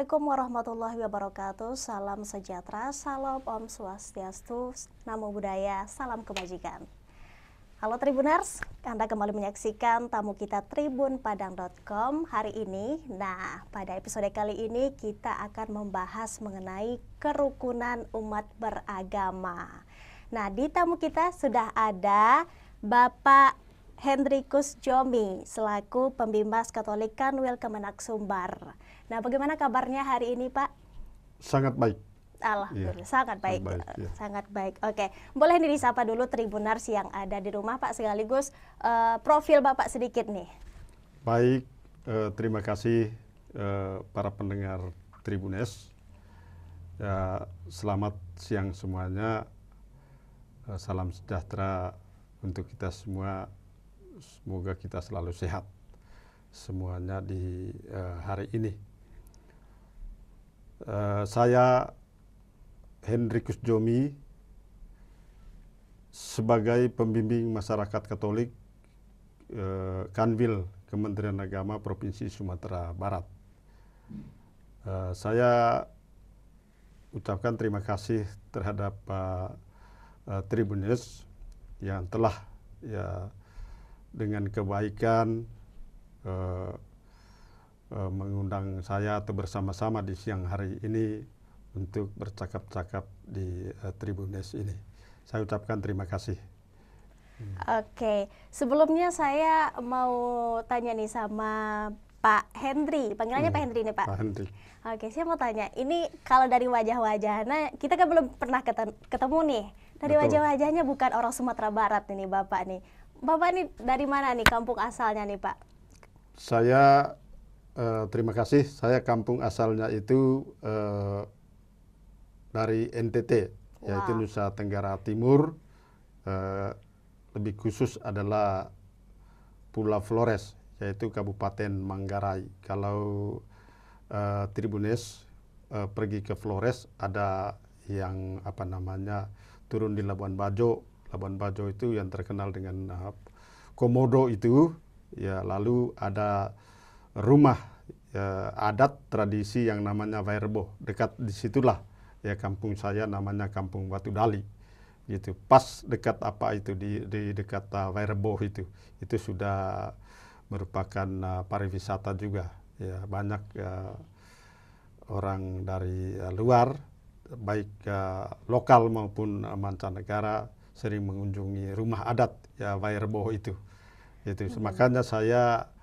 Assalamualaikum warahmatullahi wabarakatuh. Salam sejahtera, salam Om Swastiastu, Namo Buddhaya, salam kebajikan. Halo Tribuners, Anda kembali menyaksikan tamu kita tribunpadang.com hari ini. Nah, pada episode kali ini kita akan membahas mengenai kerukunan umat beragama. Nah, di tamu kita sudah ada Bapak Hendrikus Jomi selaku Pembimbas Katolik Kanwil Kemenak Sumbar. Nah, bagaimana kabarnya hari ini, Pak? Sangat baik. Alhamdulillah, sangat baik. Ya. Sangat baik. Oke, boleh nih disapa dulu Tribuners yang ada di rumah, Pak, sekaligus profil Bapak sedikit nih. Baik, terima kasih para pendengar Tribunes. Ya, selamat siang semuanya. Salam sejahtera untuk kita semua. Semoga kita selalu sehat semuanya di hari ini. Saya Hendrikus Jomi sebagai pembimbing masyarakat Katolik Kanwil Kementerian Agama Provinsi Sumatera Barat. Saya ucapkan terima kasih terhadap Tribuners yang telah dengan kebaikan mengundang saya atau bersama-sama di siang hari ini untuk bercakap-cakap di Tribuners ini. Saya ucapkan terima kasih. Oke, sebelumnya saya mau tanya nih sama Pak Hendri, panggilannya Pak Hendri nih, Pak. Pak Hendri. Oke, saya mau tanya, ini kalau dari wajah-wajahnya, kita kan belum pernah ketemu nih. Dari Betul. wajah-wajahnya bukan orang Sumatera Barat ini Bapak nih. Bapak ini dari mana nih kampung asalnya nih, Pak? Saya terima kasih. Saya kampung asalnya itu dari NTT, yaitu Nusa Tenggara Timur. Lebih khusus adalah Pulau Flores, yaitu Kabupaten Manggarai. Kalau Tribuners pergi ke Flores, ada yang turun di Labuan Bajo. Labuan Bajo itu yang terkenal dengan komodo itu. Ya, lalu ada rumah adat tradisi yang namanya Vairbo. Dekat disitulah ya kampung saya, namanya Kampung Batu Dali. Gitu. Pas dekat di dekat Vairbo itu sudah merupakan pariwisata juga. Ya, banyak orang dari luar, baik lokal maupun mancanegara, sering mengunjungi rumah adat ya Vairbo itu. Makanya saya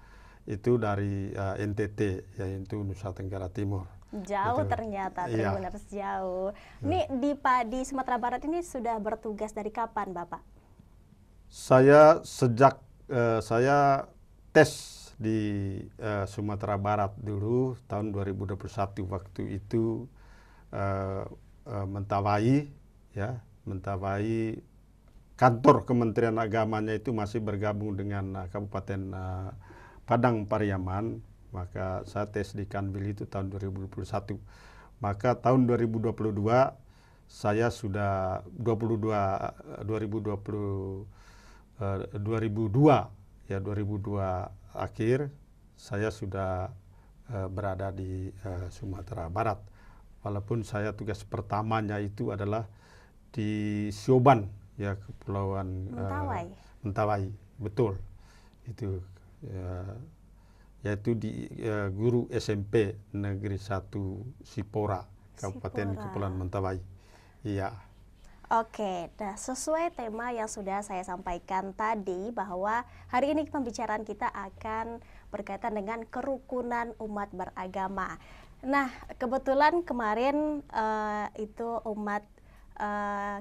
itu dari NTT, yaitu Nusa Tenggara Timur. Jauh ternyata, Tribuners jauh. Ini di Sumatera Barat ini sudah bertugas dari kapan, Bapak? Saya sejak saya tes di Sumatera Barat dulu tahun 2021, waktu itu mentawai kantor Kementerian Agamanya itu masih bergabung dengan Kabupaten Padang Pariaman. Maka saya tes di Kanwil itu tahun 2021. Maka tahun 2022 saya sudah 2002 akhir saya sudah berada di Sumatera Barat. Walaupun saya tugas pertamanya itu adalah di Sioban, ya, Kepulauan Mentawai, betul. Itu yaitu di guru SMP Negeri 1 Sipora, Kabupaten Kepulauan Mentawai. Iya. Oke, nah sesuai tema yang sudah saya sampaikan tadi, bahwa hari ini pembicaraan kita akan berkaitan dengan kerukunan umat beragama. Nah, kebetulan kemarin itu umat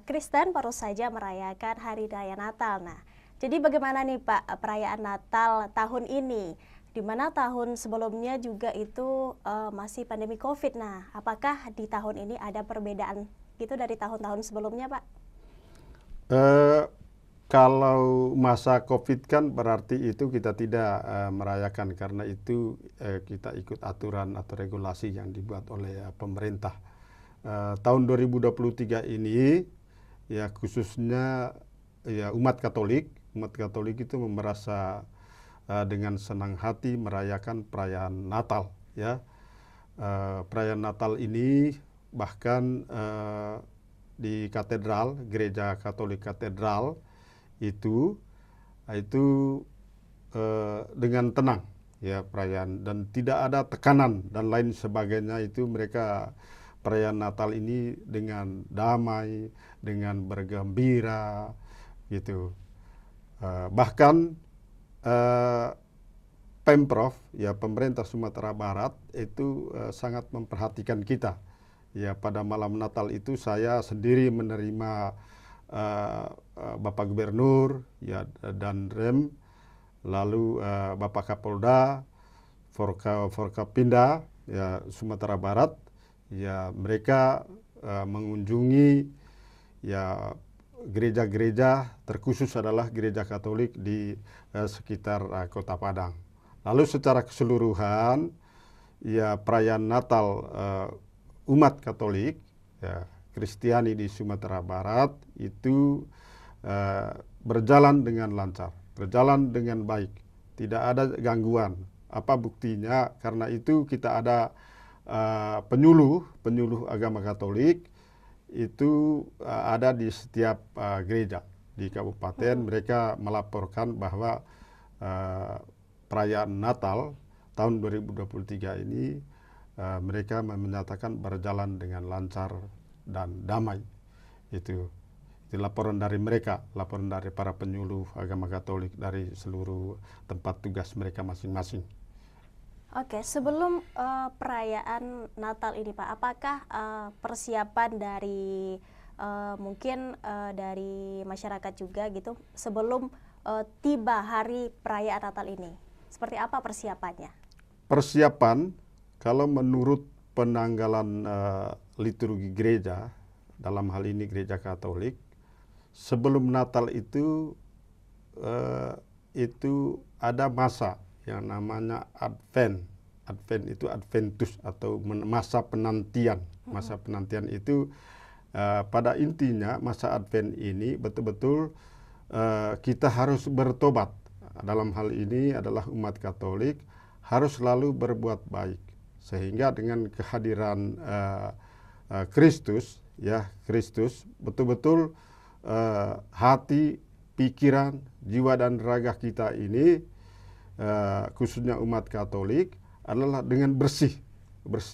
Kristen baru saja merayakan Hari Raya Natal. Nah, jadi bagaimana nih Pak perayaan Natal tahun ini? Di mana tahun sebelumnya juga itu masih pandemi COVID. Nah, apakah di tahun ini ada perbedaan gitu dari tahun-tahun sebelumnya, Pak? Kalau masa COVID kan berarti itu kita tidak merayakan, karena itu kita ikut aturan atau regulasi yang dibuat oleh pemerintah. Tahun 2023 ini ya khususnya ya umat Katolik itu merasa dengan senang hati merayakan perayaan Natal, ya. perayaan Natal ini bahkan di katedral, gereja Katolik katedral itu dengan tenang ya perayaan, dan tidak ada tekanan dan lain sebagainya. Itu mereka perayaan Natal ini dengan damai, dengan bergembira gitu. Bahkan Pemprov, ya pemerintah Sumatera Barat itu sangat memperhatikan kita. Ya pada malam Natal itu saya sendiri menerima Bapak Gubernur ya dan Rem, lalu Bapak Kapolda, Forkapinda ya Sumatera Barat. Ya mereka mengunjungi ya gereja-gereja, terkhusus adalah gereja Katolik di sekitar Kota Padang. Lalu secara keseluruhan, ya perayaan Natal umat Katolik, ya, Kristiani di Sumatera Barat itu berjalan dengan lancar, berjalan dengan baik, tidak ada gangguan. Apa buktinya? Karena itu kita ada penyuluh agama Katolik itu ada di setiap gereja di kabupaten. Mereka melaporkan bahwa perayaan Natal tahun 2023 ini mereka menyatakan berjalan dengan lancar dan damai. Itu laporan dari mereka, laporan dari para penyuluh agama Katolik dari seluruh tempat tugas mereka masing-masing. Oke, sebelum perayaan Natal ini Pak, apakah persiapan dari mungkin dari masyarakat juga gitu sebelum tiba hari perayaan Natal ini? Seperti apa persiapannya? Persiapan, kalau menurut penanggalan liturgi gereja, dalam hal ini gereja Katolik, sebelum Natal itu ada masa yang namanya Advent. Advent itu Adventus atau masa penantian. Masa penantian itu pada intinya masa Advent ini betul-betul kita harus bertobat. Dalam hal ini adalah umat Katolik harus selalu berbuat baik, sehingga dengan kehadiran Kristus, ya Kristus betul-betul hati, pikiran, jiwa dan raga kita ini khususnya umat Katolik adalah dengan bersih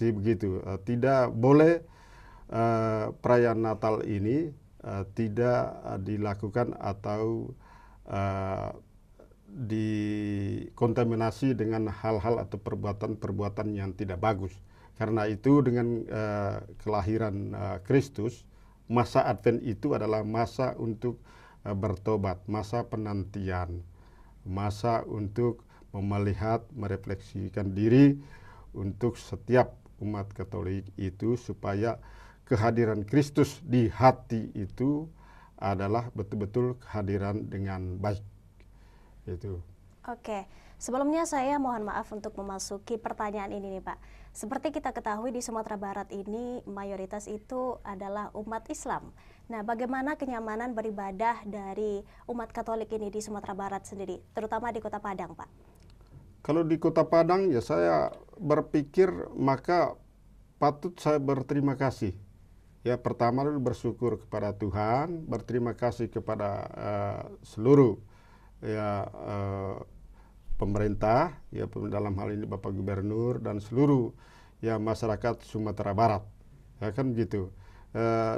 begitu. Tidak boleh perayaan Natal ini tidak dilakukan atau dikontaminasi dengan hal-hal atau perbuatan-perbuatan yang tidak bagus. Karena itu dengan kelahiran Kristus, masa Advent itu adalah masa untuk bertobat, masa penantian, masa untuk melihat, merefleksikan diri untuk setiap umat Katolik itu supaya kehadiran Kristus di hati itu adalah betul-betul kehadiran dengan baik. Itu. Oke, sebelumnya saya mohon maaf untuk memasuki pertanyaan ini nih Pak. Seperti kita ketahui di Sumatera Barat ini mayoritas itu adalah umat Islam. Nah, bagaimana kenyamanan beribadah dari umat Katolik ini di Sumatera Barat sendiri, terutama di Kota Padang, Pak? Kalau di Kota Padang ya saya berpikir maka patut saya berterima kasih. Ya pertama bersyukur kepada Tuhan, berterima kasih kepada seluruh ya pemerintah, ya dalam hal ini Bapak Gubernur dan seluruh ya masyarakat Sumatera Barat, ya kan gitu.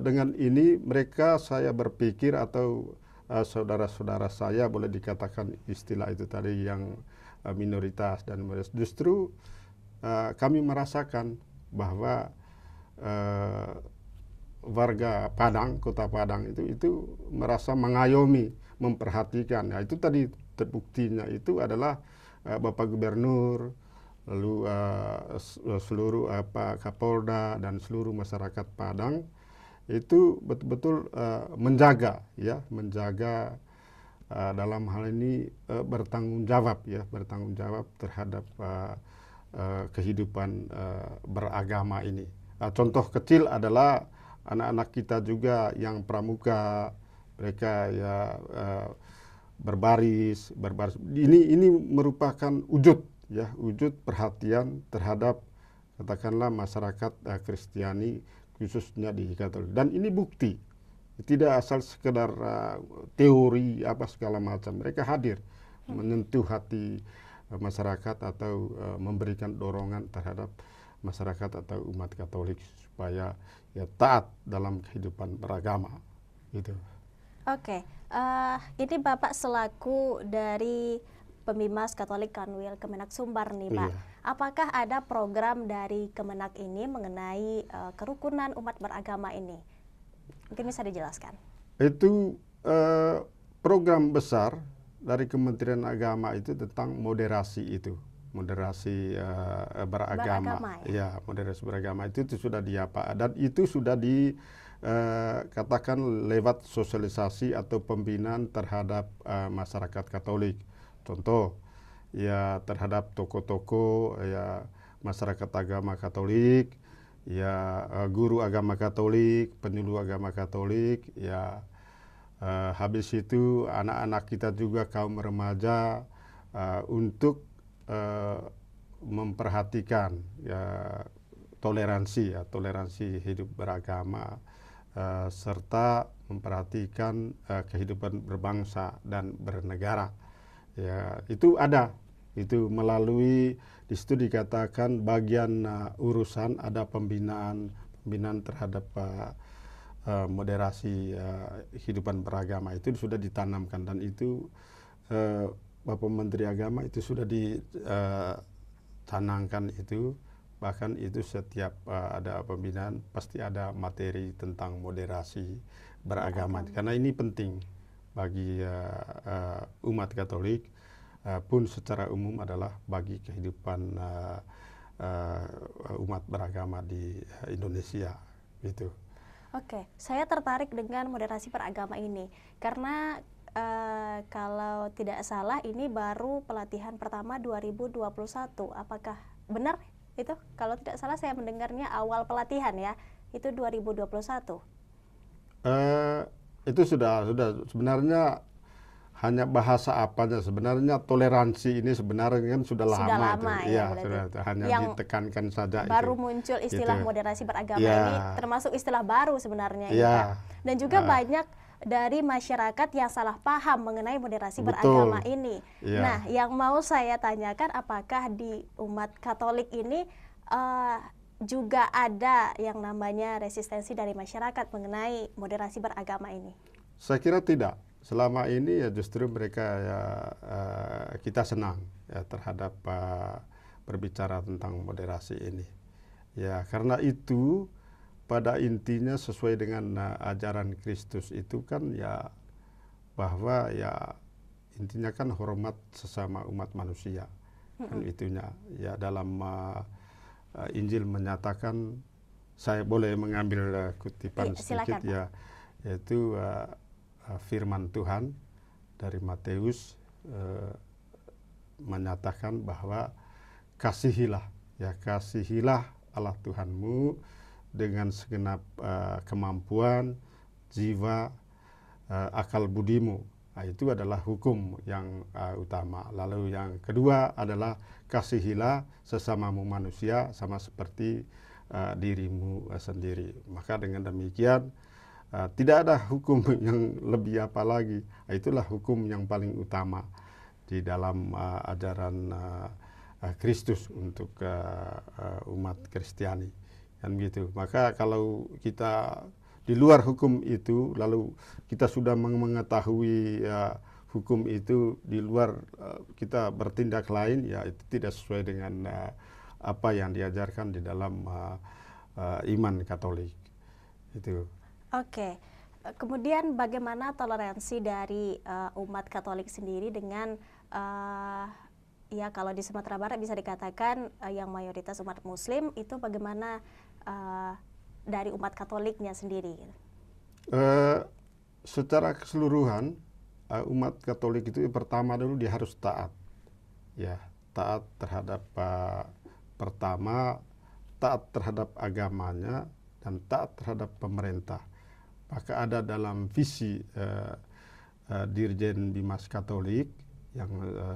Dengan ini mereka saya berpikir atau saudara-saudara saya boleh dikatakan istilah itu tadi yang minoritas dan justru kami merasakan bahwa warga Padang, Kota Padang itu merasa mengayomi, memperhatikan. Nah, itu tadi terbuktinya itu adalah Bapak Gubernur, lalu seluruh Kapolda dan seluruh masyarakat Padang itu betul-betul menjaga dalam hal ini bertanggung jawab terhadap kehidupan beragama ini. Contoh kecil adalah anak-anak kita juga yang pramuka, mereka ya berbaris. Ini merupakan wujud perhatian terhadap katakanlah masyarakat Kristiani khususnya di Katolik. Dan ini bukti, tidak asal sekedar teori apa segala macam. Mereka hadir menyentuh hati masyarakat atau memberikan dorongan terhadap masyarakat atau umat Katolik supaya ya taat dalam kehidupan beragama gitu. Oke, ini Bapak selaku dari Pembimas Katolik Kanwil Kemenak Sumbar nih Pak. Iya. Apakah ada program dari Kemenak ini mengenai kerukunan umat beragama ini? Mungkin bisa dijelaskan. Itu program besar dari Kementerian Agama itu tentang moderasi itu. Moderasi beragama. Ya, moderasi beragama itu sudah diapa, dan itu sudah katakan lewat sosialisasi atau pembinaan terhadap masyarakat Katolik. Contoh, ya terhadap tokoh-tokoh, ya masyarakat agama Katolik, ya guru agama Katolik, penyuluh agama Katolik, ya habis itu anak-anak kita juga kaum remaja untuk memperhatikan ya toleransi hidup beragama serta memperhatikan kehidupan berbangsa dan bernegara. Ya, itu ada, itu melalui di situ dikatakan bagian urusan ada pembinaan terhadap moderasi kehidupan beragama itu sudah ditanamkan, dan itu Bapak Menteri Agama itu sudah dicanangkan itu, bahkan itu setiap ada pembinaan pasti ada materi tentang moderasi beragama. Karena ini penting bagi umat Katolik pun secara umum adalah bagi kehidupan umat beragama di Indonesia gitu. Oke, saya tertarik dengan moderasi beragama ini karena kalau tidak salah ini baru pelatihan pertama 2021. Apakah benar itu? Kalau tidak salah saya mendengarnya awal pelatihan ya, itu 2021. Itu sudah sebenarnya hanya bahasa apanya, sebenarnya toleransi ini sebenarnya kan sudah lama ya, sudah hanya yang ditekankan saja. Baru muncul istilah gitu. Moderasi beragama ini termasuk istilah baru sebenarnya ya. Dan juga banyak dari masyarakat yang salah paham mengenai moderasi beragama ini. Nah, yang mau saya tanyakan, apakah di umat Katolik ini juga ada yang namanya resistensi dari masyarakat mengenai moderasi beragama ini? Saya kira tidak. Selama ini ya justru mereka ya kita senang ya terhadap berbicara tentang moderasi ini. Ya, karena itu pada intinya sesuai dengan ajaran Kristus itu kan ya bahwa ya intinya kan hormat sesama umat manusia. Kan itunya ya dalam Injil menyatakan, saya boleh mengambil kutipan sedikit ya, yaitu firman Tuhan dari Matius menyatakan bahwa kasihilah Allah Tuhanmu dengan segenap kemampuan, jiwa, akal budimu. Nah, itu adalah hukum yang utama. Lalu yang kedua adalah kasihilah sesamamu manusia sama seperti dirimu sendiri. Maka dengan demikian tidak ada hukum yang lebih apa lagi. Itulah hukum yang paling utama di dalam ajaran Kristus untuk umat Kristiani. Kan gitu. Maka kalau kita di luar hukum itu, lalu kita sudah mengetahui hukum itu di luar, kita bertindak lain, ya itu tidak sesuai dengan apa yang diajarkan di dalam iman Katolik. Itu. Oke. Kemudian bagaimana toleransi dari umat Katolik sendiri dengan ya kalau di Sumatera Barat bisa dikatakan yang mayoritas umat Muslim, itu bagaimana dari umat Katoliknya sendiri? Secara keseluruhan umat Katolik itu pertama dulu dia harus taat, ya taat terhadap pertama taat terhadap agamanya dan taat terhadap pemerintah. Maka ada dalam visi Dirjen Bimas Katolik yang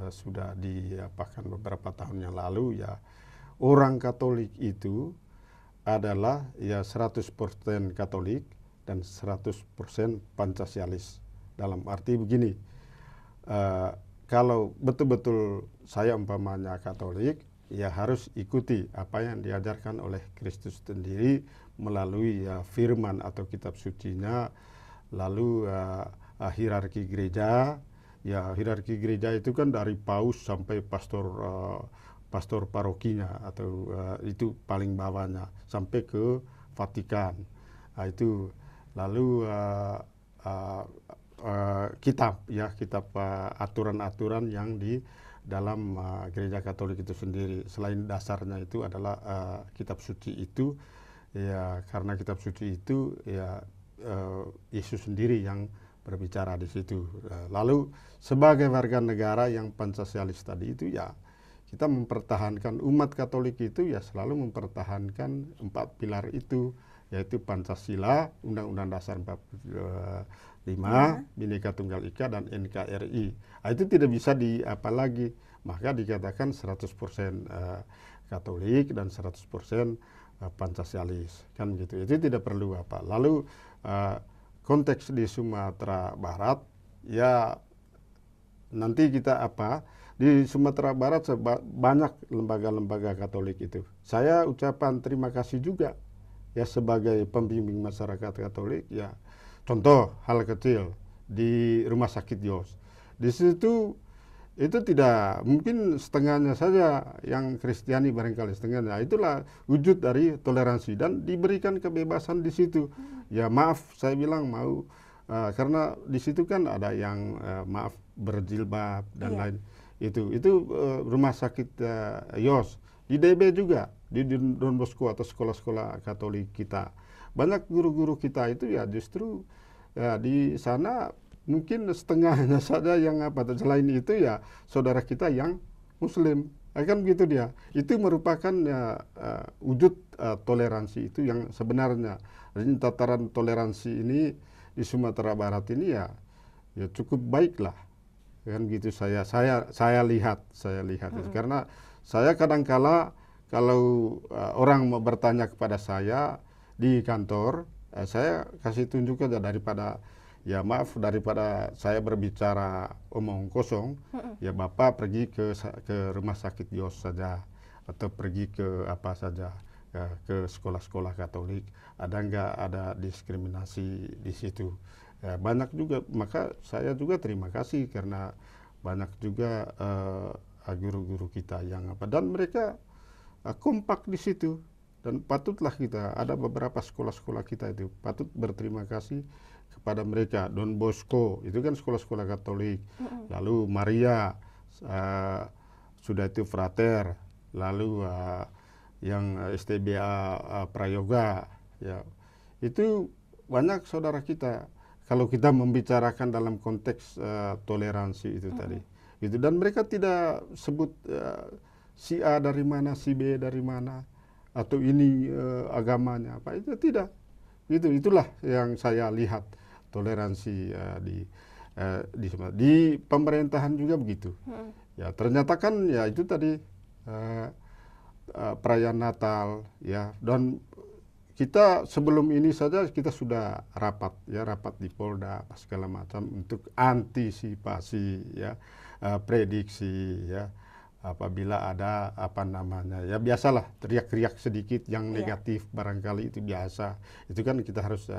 sudah diapakan beberapa tahun yang lalu, ya orang Katolik itu adalah ya 100% Katolik dan 100% Pancasialis. Dalam arti begini, kalau betul-betul saya umpamanya Katolik, ya harus ikuti apa yang diajarkan oleh Kristus sendiri melalui ya firman atau kitab sucinya, lalu hierarki gereja. Ya hierarki gereja itu kan dari paus sampai pastor parokinya atau itu paling bawahnya sampai ke Vatikan. Nah, itu lalu kitab aturan-aturan yang di dalam gereja Katolik itu sendiri. Selain dasarnya itu adalah kitab suci itu, ya karena kitab suci itu ya Yesus sendiri yang berbicara di situ. Lalu sebagai warga negara yang Pancasialis tadi itu ya kita mempertahankan, umat Katolik itu ya selalu mempertahankan 4 pilar itu, yaitu Pancasila, Undang-Undang Dasar 45, Bhinneka Tunggal Ika, dan NKRI. Nah, itu tidak bisa apalagi, maka dikatakan 100% Katolik dan 100% Pancasialis, kan gitu. Itu tidak perlu apa. Lalu konteks di Sumatera Barat, ya nanti kita di Sumatera Barat banyak lembaga-lembaga Katolik itu. Saya ucapan terima kasih juga ya sebagai pembimbing masyarakat Katolik. Ya contoh hal kecil di Rumah Sakit Yos, di situ itu tidak mungkin setengahnya saja yang Kristiani, barangkali setengahnya. Itulah wujud dari toleransi dan diberikan kebebasan di situ. Ya maaf, saya bilang mau karena di situ kan ada yang maaf berjilbab dan lain itu Rumah Sakit Yos di DB juga, di Don Bosco atau sekolah-sekolah Katolik kita. Banyak guru-guru kita itu ya justru di sana mungkin setengahnya saja yang selain itu ya saudara kita yang Muslim, kan begitu dia. Itu merupakan wujud toleransi itu yang sebenarnya. Jadi tataran toleransi ini di Sumatera Barat ini ya cukup baik lah, kan gitu. Saya lihat itu karena saya kadangkala kalau orang mau bertanya kepada saya di kantor, saya kasih tunjuk aja daripada saya berbicara omong kosong, ya Bapak pergi ke Rumah Sakit Yos saja, atau pergi ke apa saja, ke sekolah-sekolah Katolik. Ada nggak ada diskriminasi di situ? Ya, banyak juga, maka saya juga terima kasih karena banyak juga guru-guru kita yang dan mereka kompak di situ. Dan patutlah kita, ada beberapa sekolah-sekolah kita itu patut berterima kasih kepada mereka. Don Bosco itu kan sekolah-sekolah Katolik, lalu Maria sudah itu Frater, lalu yang STBA Prayoga, ya itu banyak saudara kita. Kalau kita membicarakan dalam konteks toleransi itu tadi, gitu. Dan mereka tidak sebut si A dari mana, si B dari mana, atau ini agamanya apa, itu tidak. Itulah yang saya lihat toleransi di pemerintahan juga begitu. Ya ternyata kan ya itu tadi perayaan Natal ya, dan kita sebelum ini saja kita sudah rapat di Polda segala macam untuk antisipasi ya, prediksi ya. Apabila ada ya biasalah teriak-teriak sedikit yang negatif barangkali itu biasa. Itu kan kita harus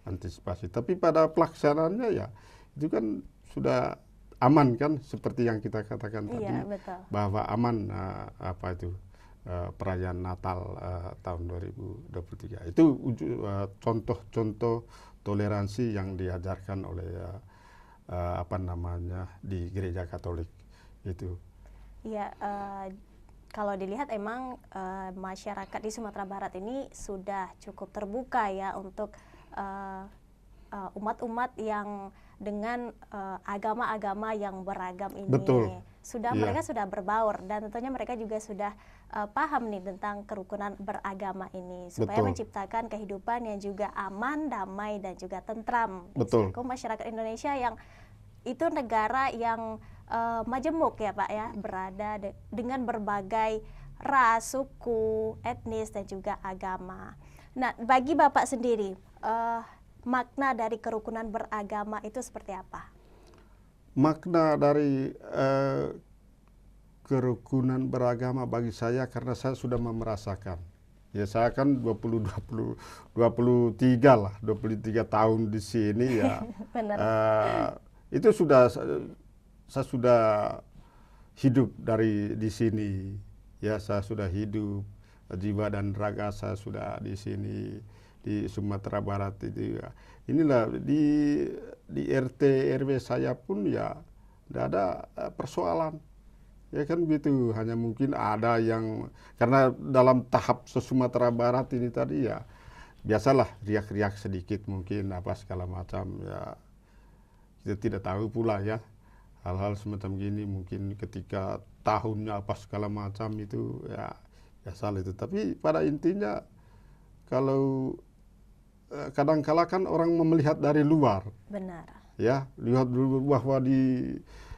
antisipasi. Tapi pada pelaksanaannya ya itu kan sudah aman kan, seperti yang kita katakan tadi, betul. bahwa aman perayaan Natal tahun 2023. Itu contoh-contoh toleransi yang diajarkan oleh di gereja Katolik itu. Ya, kalau dilihat emang masyarakat di Sumatera Barat ini sudah cukup terbuka ya untuk umat-umat yang dengan agama-agama yang beragam ini. Betul. Mereka sudah berbaur, dan tentunya mereka juga sudah paham nih tentang kerukunan beragama ini, supaya menciptakan kehidupan yang juga aman, damai, dan juga tentram. Betul. Masyarakat Indonesia yang itu negara yang majemuk ya Pak ya, berada dengan berbagai ras, suku, etnis, dan juga agama. Nah, bagi Bapak sendiri, makna dari kerukunan beragama itu seperti apa? Makna dari kerukunan beragama bagi saya karena saya sudah merasakan. Ya saya kan 23 lah, 23 tahun di sini ya. Benar. Itu sudah saya sudah hidup dari di sini. Ya saya sudah hidup, jiwa dan raga saya sudah di sini di Sumatera Barat itu ya. Inilah di RT RW saya pun ya tidak ada persoalan. Ya kan gitu, hanya mungkin ada yang karena dalam tahap Sumatera Barat ini tadi ya biasalah riak-riak sedikit mungkin apa segala macam ya, kita tidak tahu pula ya hal-hal semacam gini mungkin ketika tahunnya apa segala macam itu ya biasalah itu. Tapi pada intinya kalau kadang-kala kan orang melihat dari luar. Benar. Ya, lihat dulu bahwa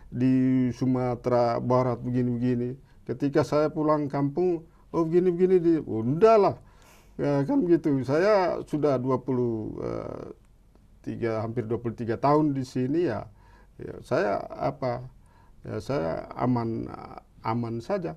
di Sumatera Barat begini-begini. Ketika saya pulang kampung, oh begini-begini, oh enggak lah. Ya, kan gitu. Saya sudah 23 hampir 23 tahun di sini ya. Ya saya apa? Ya saya aman saja.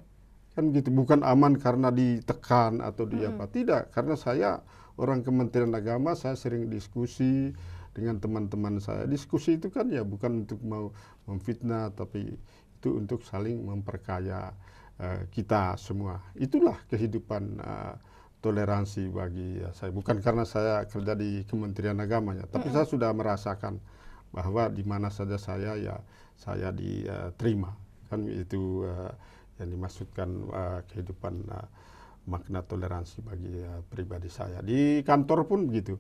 Kan gitu, bukan aman karena ditekan atau di apa. Tidak, karena saya orang Kementerian Agama, saya sering diskusi dengan teman-teman saya. Diskusi itu kan ya bukan untuk mau memfitnah, tapi itu untuk saling memperkaya kita semua. Itulah kehidupan toleransi bagi saya. Bukan karena saya kerja di Kementerian Agamanya, tapi saya sudah merasakan bahwa di mana saja saya ya saya diterima. Kan itu yang dimaksudkan kehidupan makna toleransi bagi pribadi saya. Di kantor pun begitu.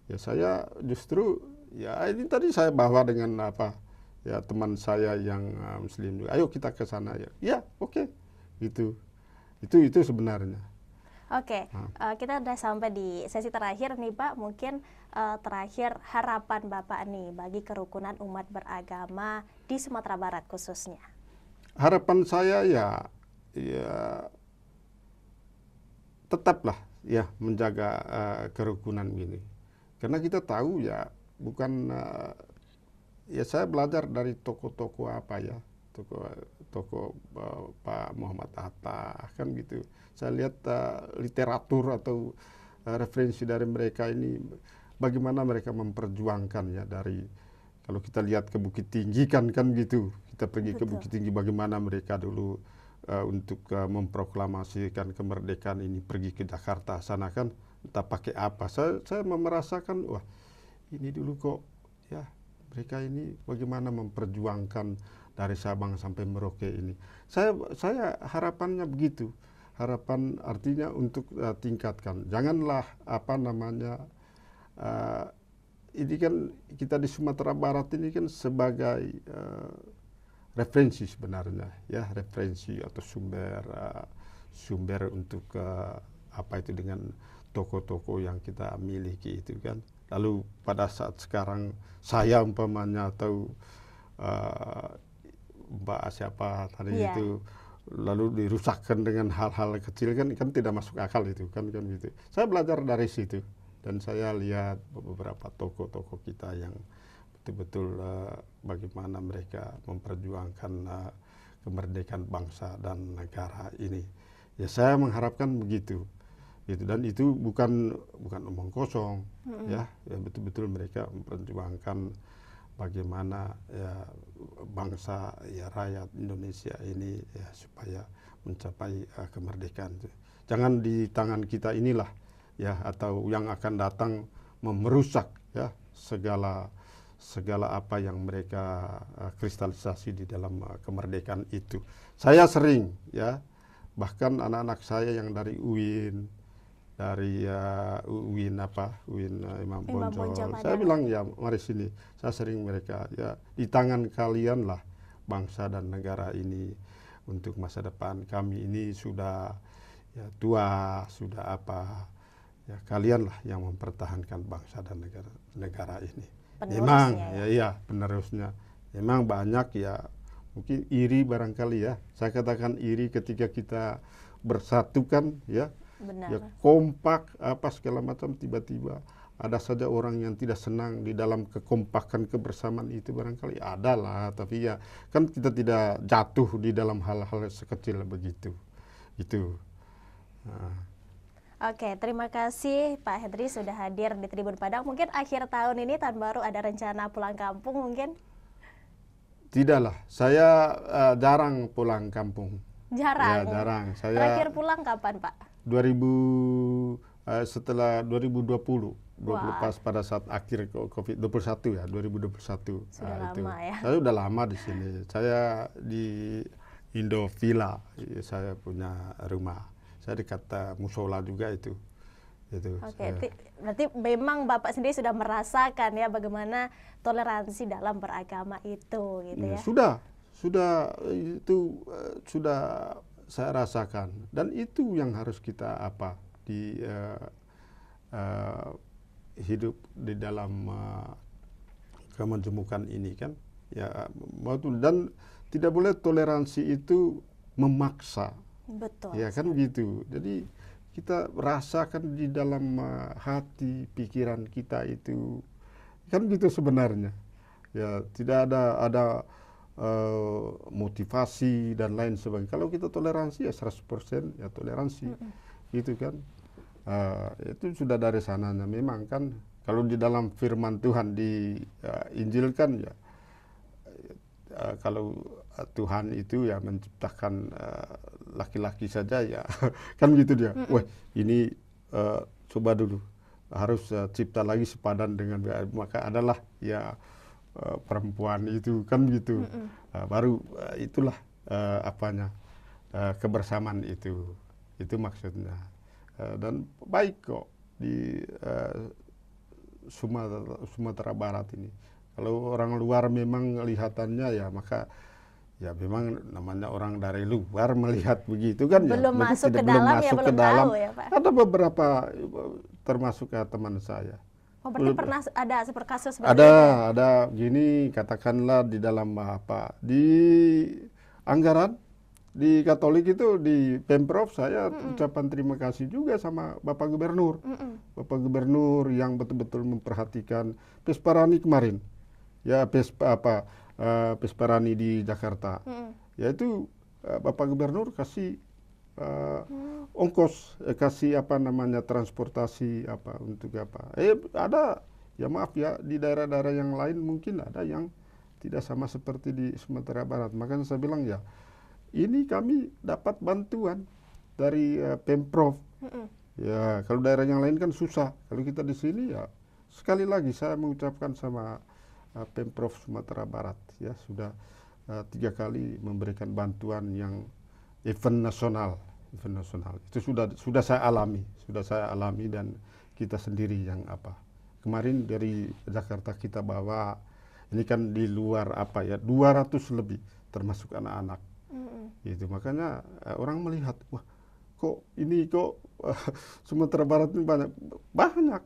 Ya saya justru ya ini tadi saya bawa dengan apa ya teman saya yang Muslim, ayo kita ke sana ya. Ya oke. Gitu. Itu sebenarnya. Oke, kita udah sampai di sesi terakhir nih Pak. Mungkin terakhir harapan Bapak nih bagi kerukunan umat beragama di Sumatera Barat khususnya. Harapan saya ya tetaplah ya menjaga kerukunan ini. Karena kita tahu ya bukan ya saya belajar dari tokoh-tokoh apa ya, tokoh Pak Muhammad Hatta kan gitu. Saya lihat literatur atau referensi dari mereka ini bagaimana mereka memperjuangkan ya dari kalau kita lihat ke Bukit Tinggi kan gitu. Kita pergi ke Bukit Tinggi bagaimana mereka dulu untuk memproklamasikan kemerdekaan ini pergi ke Jakarta sana kan entah pakai apa. Saya merasakan wah ini dulu kok ya mereka ini bagaimana memperjuangkan dari Sabang sampai Merauke ini. Saya harapannya begitu. Harapan artinya untuk tingkatkan. Janganlah apa namanya ini kan kita di Sumatera Barat ini kan sebagai referensi sebenarnya ya, referensi atau sumber untuk apa itu dengan toko-toko yang kita miliki itu kan. Lalu pada saat sekarang saya umpamanya atau Mbak siapa tadi itu lalu dirusakkan dengan hal-hal kecil kan tidak masuk akal itu kan gitu. Saya belajar dari situ dan saya lihat beberapa toko-toko kita yang betul-betul bagaimana mereka memperjuangkan kemerdekaan bangsa dan negara ini. Ya saya mengharapkan begitu. Gitu. Dan itu bukan omong kosong, ya betul-betul mereka memperjuangkan bagaimana ya bangsa ya rakyat Indonesia ini ya supaya mencapai kemerdekaan. Jangan di tangan kita inilah ya atau yang akan datang merusak ya segala apa yang mereka kristalisasi di dalam kemerdekaan itu. Saya sering ya bahkan anak-anak saya yang dari UIN dari UIN Imam Bonjol. Saya bilang ya mari sini. Saya sering mereka ya di tangan kalian lah bangsa dan negara ini untuk masa depan. Kami ini sudah ya tua, sudah apa. Ya kalian lah yang mempertahankan bangsa dan negara ini. Memang ya penerusnya. Memang banyak ya mungkin iri barangkali ya. Saya katakan iri ketika kita bersatukan, ya Benar. kompak apa segala macam, tiba-tiba ada saja orang yang tidak senang di dalam kekompakan kebersamaan itu, barangkali ada lah, tapi ya kan kita tidak jatuh di dalam hal-hal sekecil begitu itu. Nah, Oke, terima kasih Pak Henry sudah hadir di Tribun Padang. Mungkin akhir tahun ini, tahun baru, ada rencana pulang kampung mungkin? tidaklah, saya jarang pulang kampung. Jarang. Ya, jarang. Saya Terakhir pulang kapan, Pak? 2000 setelah 2020 Wah. pas pada saat akhir Covid-21 ya, 2021. Sudah Itu. lama ya. Saya udah lama di sini. Saya di Indovilla, saya punya rumah. Saya dekat musola juga itu. Oke, berarti memang Bapak sendiri sudah merasakan ya bagaimana toleransi dalam beragama itu, gitu ya? Sudah itu sudah saya rasakan, dan itu yang harus kita di hidup di dalam kemajemukan ini kan, ya, dan tidak boleh toleransi itu memaksa. Betul. Ya kan gitu. Jadi kita rasakan di dalam hati pikiran kita itu kan gitu sebenarnya. Ya tidak ada motivasi dan lain sebagainya. Kalau kita toleransi ya 100% ya toleransi. Gitu kan. Itu sudah dari sananya memang kan, kalau di dalam firman Tuhan di Injil kan ya, kalau Tuhan itu ya menciptakan laki-laki saja ya kan gitu dia. Wah, ini coba dulu harus cipta lagi sepadan dengan maka adalah ya perempuan itu kan gitu. Baru itulah kebersamaan itu maksudnya. Dan baik kok di Sumatera Barat ini. Kalau orang luar memang kelihatannya ya, maka ya memang namanya orang dari luar melihat begitu kan, Belum ya. masuk ke Belum dalam ya, masuk ke belum dalam. tahu ya, Pak. Ada beberapa termasuk teman saya. Oh, berarti pernah ada seperti kasus seperti itu? Ada gini, katakanlah di dalam di anggaran di Katolik itu, di Pemprov, saya ucapan terima kasih juga sama Bapak Gubernur. Bapak Gubernur yang betul-betul memperhatikan Pesparani kemarin. Ya Pesparani di Jakarta. Yaitu Bapak Gubernur kasih ongkos, kasih transportasi untuk ada, ya maaf ya, di daerah-daerah yang lain mungkin ada yang tidak sama seperti di Sumatera Barat. Makanya saya bilang ya, ini kami dapat bantuan dari Pemprov. Ya, kalau daerah yang lain kan susah. Kalau kita di sini ya, sekali lagi saya mengucapkan sama Pemprov Sumatera Barat, ya sudah 3 kali memberikan bantuan yang event nasional. Itu sudah saya alami dan kita sendiri yang kemarin dari Jakarta kita bawa, ini kan di luar 200 lebih termasuk anak-anak. Itu makanya orang melihat, wah kok Sumatera Barat ini banyak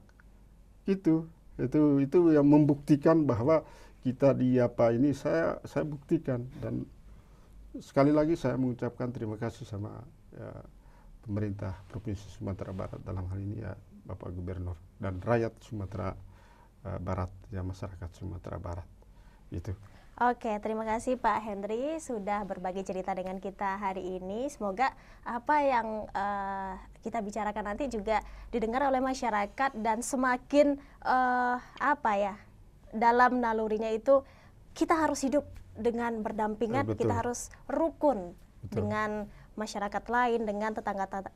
itu yang membuktikan bahwa kita di ini saya buktikan. Dan sekali lagi saya mengucapkan terima kasih sama pemerintah Provinsi Sumatera Barat, dalam hal ini ya Bapak Gubernur dan rakyat Sumatera Barat, ya masyarakat Sumatera Barat itu. Oke, terima kasih Pak Henry sudah berbagi cerita dengan kita hari ini. Semoga apa yang kita bicarakan nanti juga didengar oleh masyarakat dan semakin dalam nalurinya itu kita harus hidup dengan berdampingan, kita harus rukun dengan masyarakat lain, dengan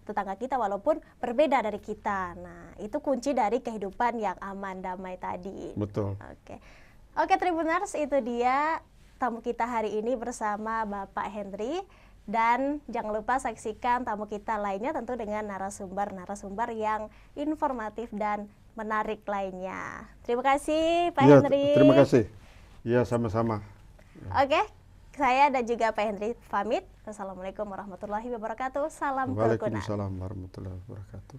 tetangga kita walaupun berbeda dari kita. Nah, itu kunci dari kehidupan yang aman damai tadi. Betul. Oke, Tribuners, itu dia tamu kita hari ini bersama Bapak Henry. Dan jangan lupa saksikan tamu kita lainnya tentu dengan narasumber yang informatif dan menarik lainnya. Terima kasih Pak Henry. Terima kasih. Ya, sama-sama. Oke, saya dan juga Pak Henry pamit. Wassalamualaikum warahmatullahi wabarakatuh. Salam kerukunan. Waalaikumsalam warahmatullahi wabarakatuh.